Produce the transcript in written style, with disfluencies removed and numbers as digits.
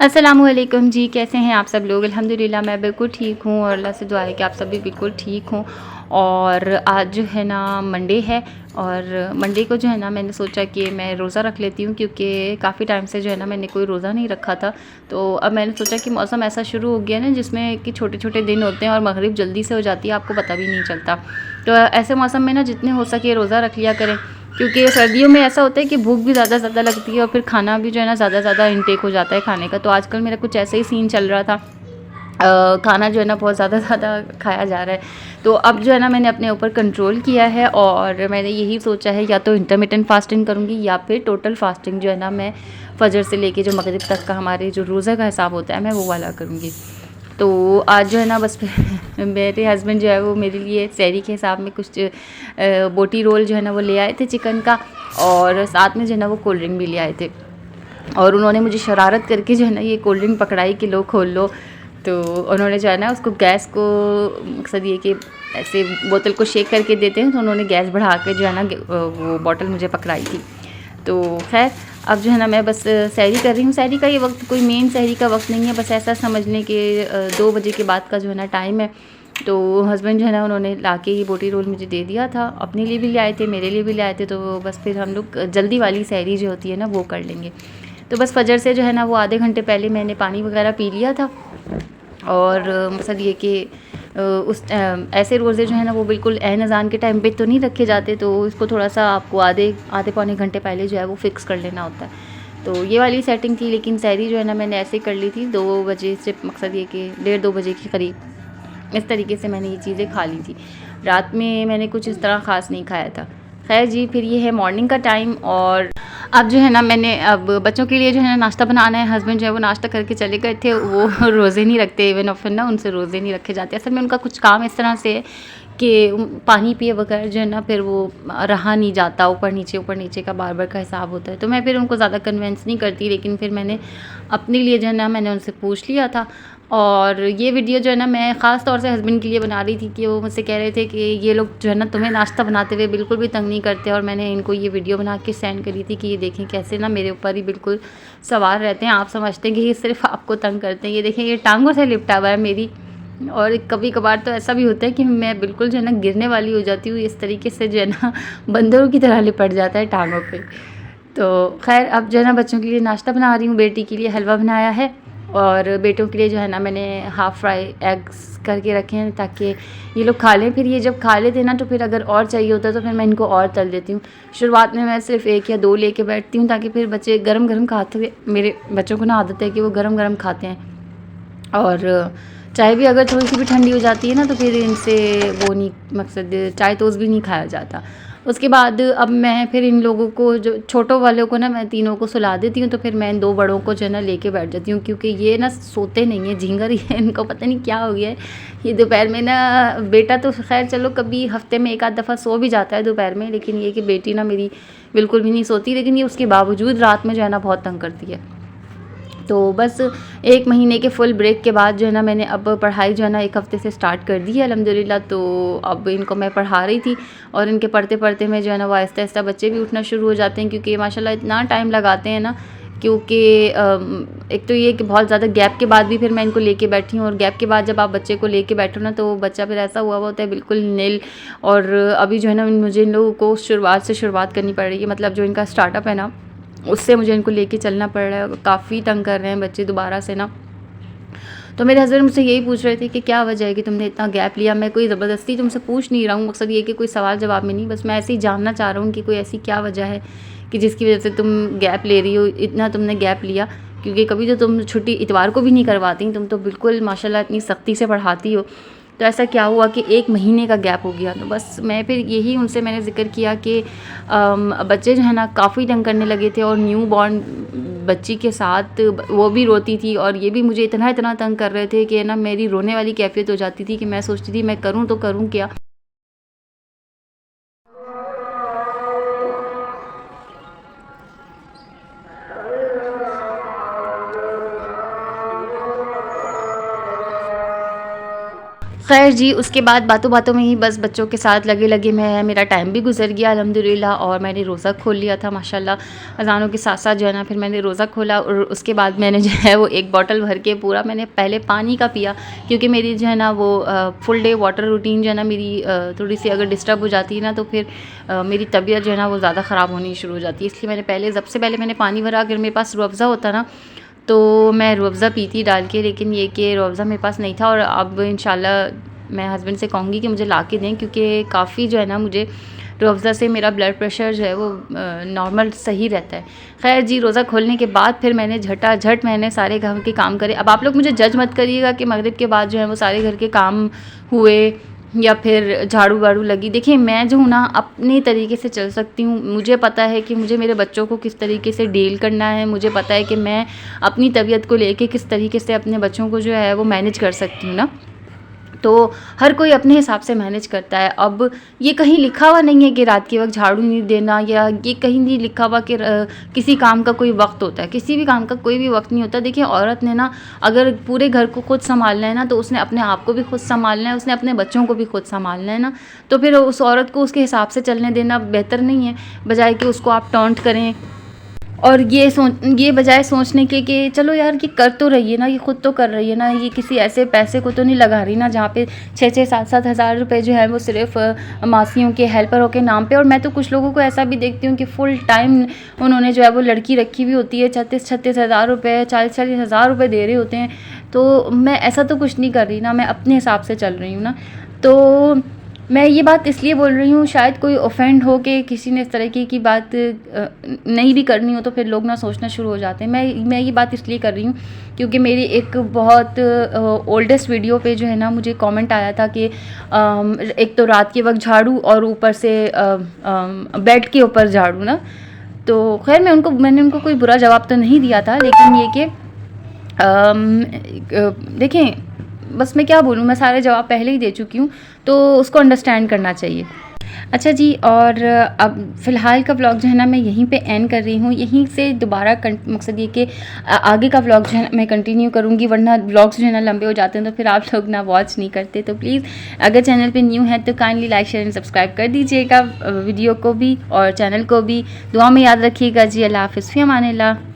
अस्सलामुअलैकुम जी, कैसे हैं आप सब लोग? अल्हम्दुलिल्लाह मैं बिल्कुल ठीक हूँ और अल्लाह से दुआ है कि आप सब भी बिल्कुल ठीक हों। और आज जो है ना मंडे है और मंडे को जो है ना मैंने सोचा कि मैं रोज़ा रख लेती हूँ, क्योंकि काफ़ी टाइम से जो है ना मैंने कोई रोज़ा नहीं रखा था। तो अब मैंने सोचा कि मौसम ऐसा शुरू हो गया ना जिसमें कि छोटे-छोटे दिन होते हैं और मगरिब जल्दी से हो जाती है, आपको पता भी नहीं चलता। तो ऐसे मौसम में ना जितने हो सके रोज़ा रख लिया करें, क्योंकि सर्दियों में ऐसा होता है कि भूख भी ज़्यादा लगती है और फिर खाना भी जो है ना ज़्यादा इनटेक हो जाता है खाने का। तो आजकल मेरा कुछ ऐसा ही सीन चल रहा था। खाना जो है ना बहुत ज़्यादा खाया जा रहा है। तो अब जो है ना मैंने अपने ऊपर कंट्रोल किया है और मैंने यही सोचा है या तो इंटरमिटेंट फास्टिंग करूँगी या फिर टोटल फास्टिंग जो है ना मैं फ़जर से लेके जो मगरिब तक का हमारे जो रोज़े का हिसाब होता है मैं वो वाला करूँगी। तो आज जो है ना बस मेरे हस्बैंड जो है वो मेरे लिए सहरी के हिसाब में कुछ बोटी रोल जो है ना वो ले आए थे चिकन का, और साथ में जो है ना वो कोल्ड ड्रिंक भी ले आए थे। और उन्होंने मुझे शरारत करके जो है ना ये कोल्ड ड्रिंक पकड़ाई कि लो खोल लो। तो उन्होंने जो है ना उसको गैस को, मकसद ये कि ऐसे बोतल को शेक करके देते हैं, तो उन्होंने गैस बढ़ा के जो है ना वो बॉटल मुझे पकड़ाई थी। तो खैर अब जो है ना मैं बस सहरी कर रही हूँ। सहरी का ये वक्त कोई मेन सहरी का वक्त नहीं है, बस ऐसा समझ लें कि 2 बजे के बाद का जो है ना टाइम है। तो हस्बैंड जो है ना उन्होंने लाके ये बोटी रोल मुझे दे दिया था, अपने लिए भी ले आए थे, मेरे लिए भी ले आए थे। तो बस फिर हम लोग जल्दी वाली सहरी जो होती है ना वो कर लेंगे। तो बस फजर से जो है ना वो आधे घंटे पहले मैंने पानी वगैरह पी लिया था। और मकसद ये कि ऐसे रोज़े जो है ना वो बिल्कुल ऐन अज़ान के टाइम पे तो नहीं रखे जाते, तो इसको थोड़ा सा आपको आधे आधे पौने घंटे पहले जो है वो फ़िक्स कर लेना होता है। तो ये वाली सेटिंग थी, लेकिन सहरी जो है ना मैंने ऐसे कर ली थी 2 बजे से, मकसद ये कि डेढ़ 2 बजे के करीब इस तरीके से मैंने ये चीज़ें खा ली थी। रात में मैंने कुछ इस तरह ख़ास नहीं खाया था। खैर जी, फिर ये है मॉर्निंग का टाइम और अब जो है ना मैंने अब बच्चों के लिए जो है ना नाश्ता बनाना है। हस्बैंड जो है वो नाश्ता करके चले गए थे, वो रोज़े नहीं रखते, इवन ऑफन ना उनसे रोज़े नहीं रखे जाते। असल में उनका कुछ काम इस तरह से है कि पानी पिए बगैर जो है ना फिर वो रहा नहीं जाता, ऊपर नीचे का बार का हिसाब होता है। तो मैं फिर उनको ज़्यादा कन्विंस नहीं करती, लेकिन फिर मैंने अपने लिए जो है ना मैंने उनसे पूछ लिया था। और ये वीडियो जो है ना मैं ख़ास तौर से हस्बैंड के लिए बना रही थी कि वो मुझसे कह रहे थे कि ये लोग जो है ना तुम्हें नाश्ता बनाते हुए बिल्कुल भी तंग नहीं करते, और मैंने इनको ये वीडियो बना के सेंड करी थी कि ये देखें कैसे ना मेरे ऊपर ही बिल्कुल सवार रहते हैं। आप समझते हैं कि ये सिर्फ आपको तंग करते हैं, ये देखें ये टांगों से लिपटा हुआ है मेरी। और कभी कभार तो ऐसा भी होता है कि मैं बिल्कुल जो है ना गिरने वाली हो जाती हूँ, इस तरीके से जो है ना बंदरों की तरह लिपट जाता है टांगों पे। तो खैर अब जो है ना बच्चों के लिए नाश्ता बना रही हूँ, बेटी के लिए हलवा बनाया है और बेटों के लिए जो है ना मैंने हाफ़ फ्राई एग्स करके रखे हैं ताकि ये लोग खा लें। फिर ये जब खा लेते हैं ना तो फिर अगर और चाहिए होता है तो फिर मैं इनको और तल देती हूँ। शुरुआत में मैं सिर्फ 1 या 2 लेके बैठती हूँ ताकि फिर बच्चे गरम खाते हुए, मेरे बच्चों को ना आदत है कि वो गरम खाते हैं। और चाय भी अगर थोड़ी-सी भी ठंडी हो जाती है ना तो फिर इनसे वो नहीं, मकसद चाय तोज़ भी नहीं खाया जाता। उसके बाद अब मैं फिर इन लोगों को, जो छोटों वालों को ना मैं तीनों को सुला देती हूँ, तो फिर मैं इन 2 बड़ों को जो है ना लेके बैठ जाती हूँ, क्योंकि ये ना सोते नहीं हैं, झींगर ही है इनको, पता नहीं क्या हो गया है। ये दोपहर में ना, बेटा तो ख़ैर चलो कभी हफ़्ते में 1 आध दफ़ा सो भी जाता है दोपहर में, लेकिन ये कि बेटी ना मेरी बिल्कुल भी नहीं सोती, लेकिन ये उसके बावजूद रात में जो है ना बहुत तंग करती है। तो बस 1 महीने के फुल ब्रेक के बाद जो है ना मैंने अब पढ़ाई जो है ना 1 हफ़्ते से स्टार्ट कर दी है अल्हम्दुलिल्लाह। तो अब इनको मैं पढ़ा रही थी और इनके पढ़ते-पढ़ते में जो है ना वो आहिस्ता-आहिस्ता बच्चे भी उठना शुरू हो जाते हैं, क्योंकि माशाल्लाह इतना टाइम लगाते हैं ना। क्योंकि एक तो ये कि बहुत ज़्यादा गैप के बाद भी फिर मैं इनको लेके बैठी हूँ, और गैप के बाद जब आप बच्चे को लेके बैठो ना तो वो बच्चा फिर ऐसा हुआ होता है बिल्कुल निल। और अभी जो है ना मुझे इन लोगों को शुरुआत करनी पड़ रही है, मतलब जो इनका स्टार्टअप है ना उससे मुझे इनको लेके चलना पड़ रहा है। काफ़ी तंग कर रहे हैं बच्चे दोबारा से ना। तो मेरे हस्बैंड मुझसे यही पूछ रहे थे कि क्या वजह है कि तुमने इतना गैप लिया। मैं कोई ज़बरदस्ती तुमसे पूछ नहीं रहा हूँ, मकसद ये कि कोई सवाल जवाब में नहीं, बस मैं ऐसे ही जानना चाह रहा हूँ कि कोई ऐसी क्या वजह है कि जिसकी वजह से तुम गैप ले रही हो, इतना तुमने गैप लिया। क्योंकि कभी तो तुम छुट्टी इतवार को भी नहीं करवाती, तुम तो बिल्कुल माशाल्लाह इतनी सख्ती से पढ़ाती हो। तो ऐसा क्या हुआ कि 1 महीने का गैप हो गया। तो बस मैं फिर यही उनसे मैंने ज़िक्र किया कि बच्चे जो है ना काफ़ी तंग करने लगे थे, और न्यू बॉर्न बच्ची के साथ वो भी रोती थी और ये भी मुझे इतना तंग कर रहे थे कि ना मेरी रोने वाली कैफ़ियत हो जाती थी कि मैं सोचती थी मैं करूँ तो करूँ क्या? खैर जी, उसके बाद बातों बातों में ही बस बच्चों के साथ लगे लगे मैं मेरा टाइम भी गुजर गया अल्हम्दुलिल्लाह, और मैंने रोज़ा खोल लिया था माशाल्लाह। अज़ानों के साथ साथ जो है ना फिर मैंने रोज़ा खोला, और उसके बाद मैंने जो है वो एक बॉटल भर के पूरा मैंने पहले पानी का पिया, क्योंकि मेरी जो है ना वो फुल डे वाटर रूटीन जो है ना मेरी थोड़ी सी अगर डिस्टर्ब हो जाती है ना, तो फिर मेरी तबीयत जो है ना वो ज़्यादा ख़राब होनी शुरू हो जाती है। इसलिए मैंने पहले सबसे पहले मैंने पानी भरा। अगर मेरे पास रूह अफ़ज़ा होता ना तो मैं रूह अफ़ज़ा पीती डाल के, लेकिन ये कि रूह अफ़ज़ा मेरे पास नहीं था, और अब इंशाल्लाह मैं हस्बैंड से कहूँगी कि मुझे ला के दें, क्योंकि काफ़ी जो है ना मुझे रूह अफ़ज़ा से मेरा ब्लड प्रेशर जो है वो नॉर्मल सही रहता है। खैर जी, रोज़ा खोलने के बाद फिर मैंने झटाझट मैंने सारे घर के काम करे। अब आप लोग मुझे जज मत करिएगा कि मगरिब के बाद जो है वो सारे घर के काम हुए या फिर झाड़ू वाड़ू लगी। देखिए, मैं जो हूँ ना अपने तरीके से चल सकती हूँ। मुझे पता है कि मुझे मेरे बच्चों को किस तरीके से डील करना है। मुझे पता है कि मैं अपनी तबीयत को लेके किस तरीके से अपने बच्चों को जो है वो मैनेज कर सकती हूँ ना। तो हर कोई अपने हिसाब से मैनेज करता है। अब ये कहीं लिखा हुआ नहीं है कि रात के वक्त झाड़ू नहीं देना, या ये कहीं नहीं लिखा हुआ कि किसी काम का कोई वक्त होता है। किसी भी काम का कोई भी वक्त नहीं होता। देखिए, औरत ने ना अगर पूरे घर को खुद संभालना है ना, तो उसने अपने आप को भी खुद संभालना है, उसने अपने बच्चों को भी खुद संभालना है ना। तो फिर उस औरत को उसके हिसाब से चलने देना बेहतर नहीं है, बजाय कि उसको आप टॉन्ट करें। और ये बजाय सोचने के कि चलो यार, ये कर तो रही है ना, ये खुद तो कर रही है ना, ये किसी ऐसे पैसे को तो नहीं लगा रही ना जहाँ पे 6-7 हज़ार रुपये जो है वो सिर्फ मासियों के हेल्परों के नाम पे। और मैं तो कुछ लोगों को ऐसा भी देखती हूँ कि फ़ुल टाइम उन्होंने जो है वो लड़की रखी हुई होती है, 36 हज़ार रुपये, 40 हज़ार रुपये दे रहे होते हैं। तो मैं ऐसा तो कुछ नहीं कर रही ना, मैं अपने हिसाब से चल रही हूँ ना। तो मैं ये बात इसलिए बोल रही हूँ, शायद कोई ऑफेंड हो के किसी ने इस तरीके की बात नहीं भी करनी हो तो फिर लोग ना सोचना शुरू हो जाते हैं। मैं ये बात इसलिए कर रही हूँ क्योंकि मेरी एक बहुत ओल्डेस्ट वीडियो पे जो है ना मुझे कमेंट आया था कि एक तो रात के वक्त झाड़ू और ऊपर से बेड के ऊपर झाड़ू ना। तो खैर मैंने उनको कोई बुरा जवाब तो नहीं दिया था, लेकिन ये कि देखें, बस मैं क्या बोलूँ, मैं सारे जवाब पहले ही दे चुकी हूँ, तो उसको अंडरस्टैंड करना चाहिए। अच्छा जी, और अब फ़िलहाल का व्लॉग जो है ना मैं यहीं पे एंड कर रही हूँ। यहीं से दोबारा मकसद ये कि आगे का व्लॉग जो है ना मैं कंटिन्यू करूँगी, वरना व्लॉग्स जो है ना लंबे हो जाते हैं तो फिर आप लोग ना वॉच नहीं करते। तो प्लीज़ अगर चैनल पे न्यू है तो kindly like share and subscribe कर दीजिएगा वीडियो को भी और चैनल को भी। दुआ में याद रखिएगा जी। अल्लाह हाफ़िज़, फ़ी अमानिल्लाह।